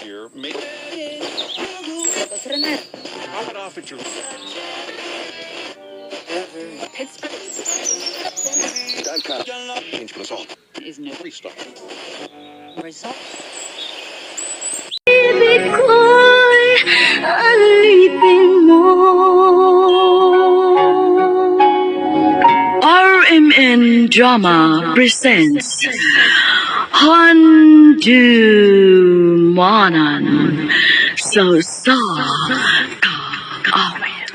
Here, make Serenat. pop it off at your change result Is no restart. result. Ibig ko'y alipin mo. RMN Drama presents Handumanan sa Kag-awit.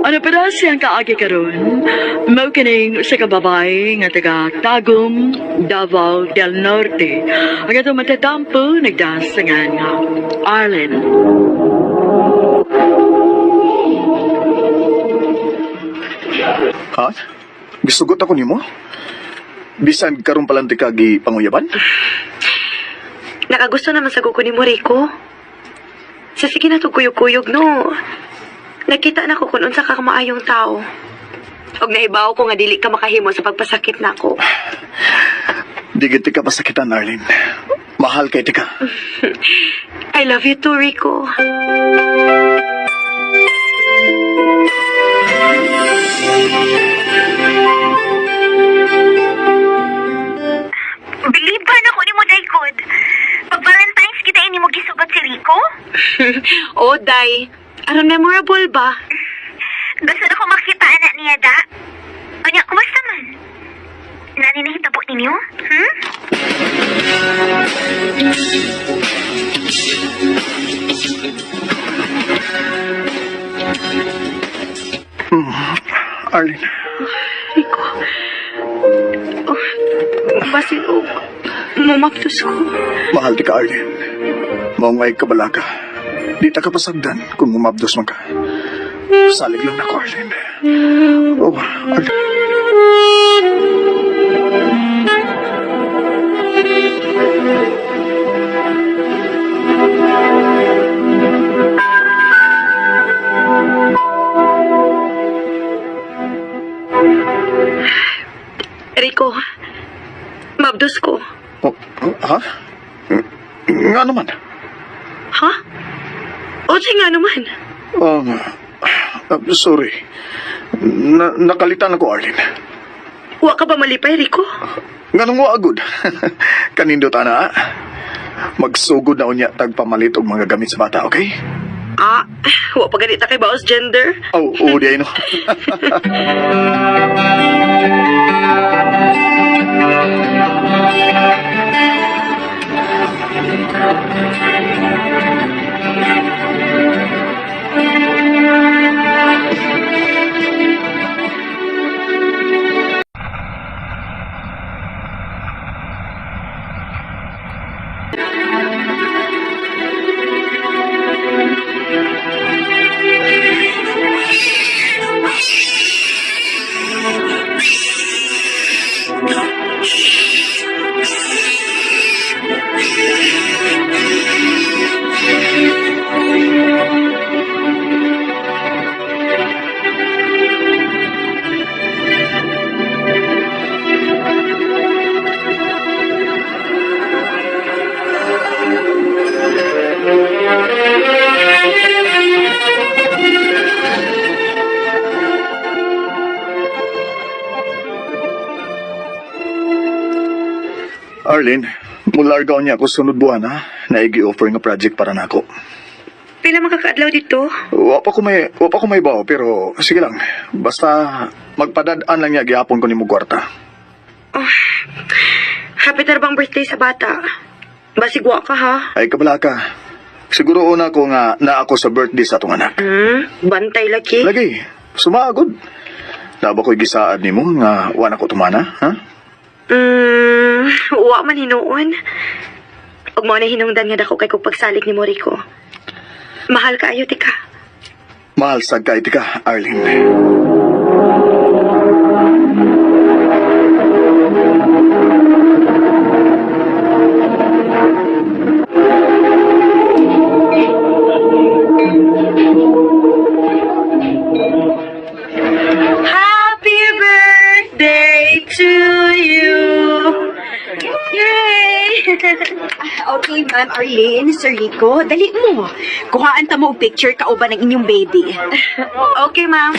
Ano pa siyang kaagi karon? Mao kining sa kababay nga taga Tagum, Davao del Norte. Ang atong matatampo nagdasangan nga Arlen. Ha? Gisugot ako nimo? Bisan karon palanti kagi panguyaban? Nakagusto naman sa kuko ni mo, Rico. Sa sige na to kuyog-kuyog, no. Nakita na ko kung unsa ka maayong tao. Og naibaw ko nga dili ka makahimo sa pagpasakit nako. Di giti ka pasakitan, Arlene. Mahal kay tika. I love you too, Rico. Biliban ako ni mo, Daigod. Pag Valentine's kita ini mo gisugot si Rico? Oh, Day. Aron memorable ba? Gusto na ko makita anak niya, da. Anya, kumusta man? Nani na hitabo ninyo? Hmm? Arlene, Rico. Oh, basin og mumaptos ko. mahal tika, Arlene. Maungay ka bala ka. Di ta ka pasagdan kung umabdos man ka. Salig lang ako, Arlene. Oh, Arlene. Rico, mabdos ko. Oh, ha? Nga naman. Ha? O, nga naman. Sorry. Nakalitan ako, Arlene. Wa ka ba malipay, Rico? Nga nung agud. Kanindot, ana. Magsugod na unya tagpamalit og mga gamit sa bata, okay? Ah, wa pa ganita kay baos gender. Oh, di ay no. Arlene, mulargaw niya ako sunod buwan ha, na i-offer nga project para nako. Pila makakaadlaw dito? Wa pa ko may bawo, pero sige lang. Basta magpadadaan lang niya gihapon ko ni mo kwarta. Oh, happy tarbang birthday sa bata. Basigwa ka ha? Ay kabala ka. Siguro una ko nga na ako sa birthday sa atong anak. Bantay laki. Lagi, sumagod. Naba ko'y gisaad ni mo nga wala ko tumana, ha? Wa man hinuon. Ug mo na hinungdan nga dako kay kog pagsalig ni Rico. Mahal ka ayo tika. Mahal sa kay tika, Arlene. Happy birthday Okay, Ma'am Arlene, Sir Rico, dali mo. Kuhaan ta mo og picture kauban ng inyong baby. Okay, ma'am.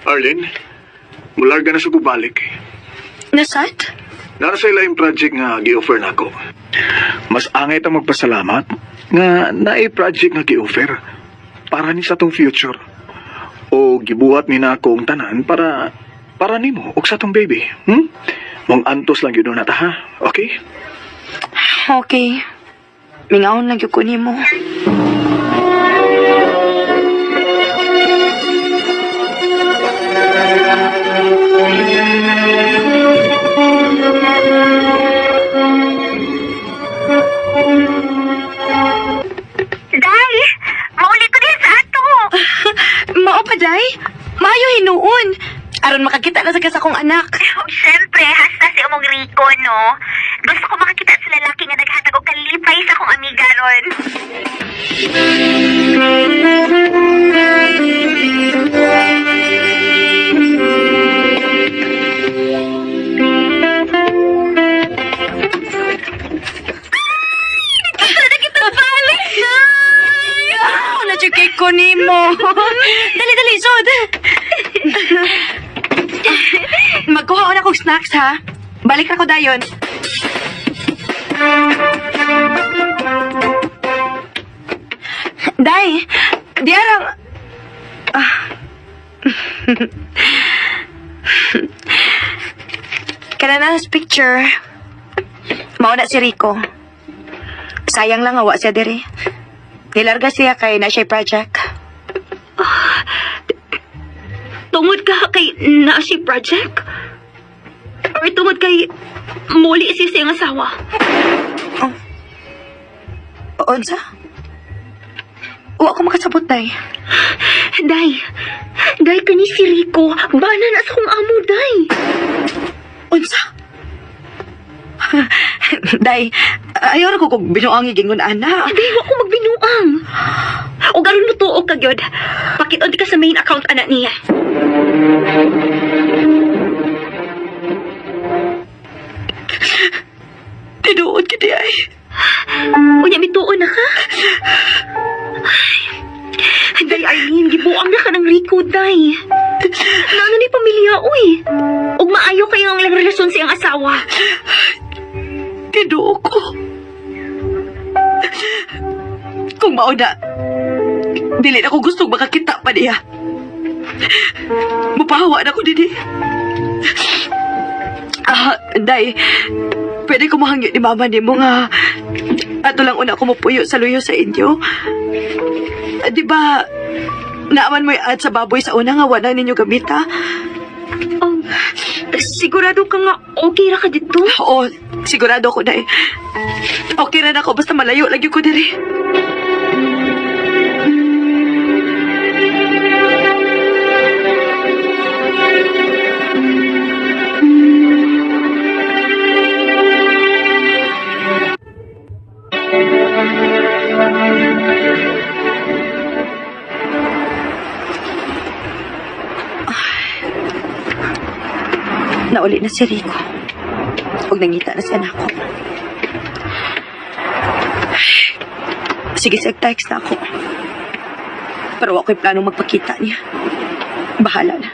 Arlene, mularga na sa kubalik. Nasat? Nara sa ilaing project nga gi-offer nako. Mas angay ta magpasalamat nga naay project nga gi-offer para ni sa tong future. O gibuhat ni na akong tanan para nimo og sa tong baby. Mong antos lang yun na ta, ha? Okay? Okay. Mingaon lang yung kunin mo. Day, mauli ko din sa ato. Mao pa, day? Maayo hinuon. Aron makakita na sa kasakong anak. Siyempre, hasta si umong Rico, no? Gusto ko makakita sa lalaki nga naghatag og kalipay sa akong amiga ron. Ako na yung cake ko ni mo. Dali, sod. Magkuha ko na kong snacks, ha? Balik ako dayon. Day, di arang... Kanana's picture. Mauna si Rico. Sayang lang awa siya diri. Nilarga siya kay na siya project. Tungod ka kay Nashi Project? Or tungod kay muli si siyang asawa? Unsa? Wa ko makasabot, day. Day kani si Rico. Bana na sa kong amo, day. Unsa? Day, ayaw na ko kung binuang igingon, ana. Day, wa ko magbinuang. O garon mo tuog ka, gyud. Pakit-on ka sa main account, anak niya. Tinuod ka, day. Unya, mituon na ka. Day, Arlene, gibuang na ka ng Rico, day. Naano ni pamilya, uy. Ug maayo kayo ang relasyon siyang asawa. Tinuod ko. Kung mauna, dili na ko gustong makakita pa niya. Mupahawa na ko didi. Day, pwede ko mahangyo ni mama ni mo nga ato lang una ko mapuyo sa luyo sa inyo. Di ba, naaman mo yung ad sa baboy sa una nga wala ninyo gamit, ha? Sigurado ka nga okay ra ka dito? Oo, sigurado ko, day. Okay na ako, basta malayo lagi ko diri. Nauli na si Rico. Huwag nangita na siya na ako. Sige, text na ako. Pero ako'y planong magpakita niya. Bahala na.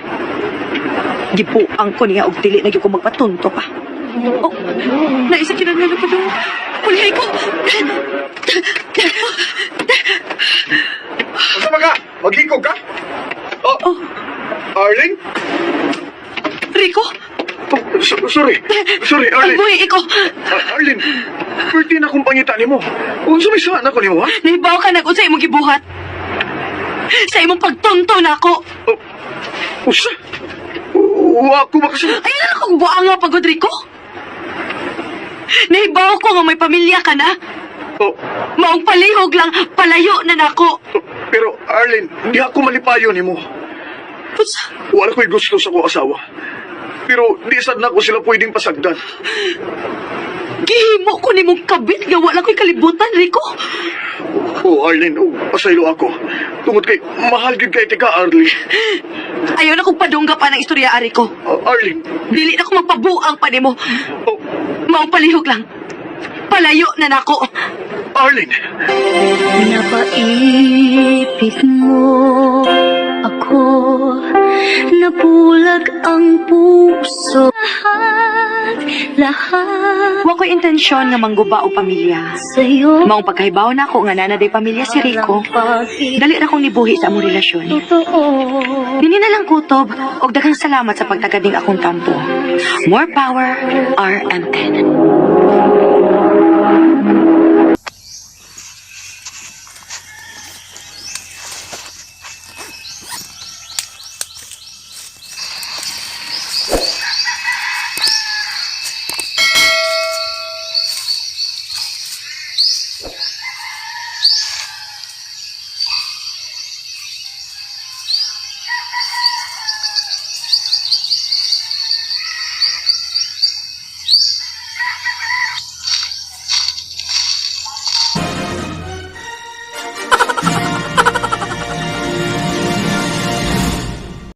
Gibuang ko niya og dili na ko magpatunto pa. Oh, naisa kinanala pa doon. Ulay ko! Masa ka? Maghiko ka? Oh. Arlene? Rico! Sorry, Arlene. Boy, ikaw! Arlene, pwede na kong pangita ni mo. Kung sumisaan ako ni mo, ha? Nahibaw ka na kung sa imong gibuhat. Sa imong pagtunto na ako. Usa? Wa ko makasunod. Ayun na akong buang nga pagod, Rico. Nahibaw ko nga may pamilya ka na. Maong palihog lang, palayo na nako. Pero, Arlene, hindi ako malipayo ni mo. Wala ko'y gusto sa ko asawa. Pero, di sad na ko sila pwedeng pasagdan. Gihimo ko ni mong kabit nga wala ko'y kalibutan, Rico. Arlene, pasaylo ako. Tungod kay, mahal gid kay tika, Arlene. Ayaw na kong padungga pa ng istorya, Rico. Arlene, Dili na ko magpabuang pa nimo. oh, Maupalihog lang. Palayo na nako. Arlene. Napaibig mo ako, nabulag ang puso. Lahat Wa ko'y intensyon nga mangguba o pamilya. sa'yo. Maong pagkahibaw na ako nga nanaday pamilya si Rico. Dali na kong nibuhi sa among relasyon. Totoo. Dini na lang kutob og daghang salamat sa pagtagading akong tampo. More power, RM10.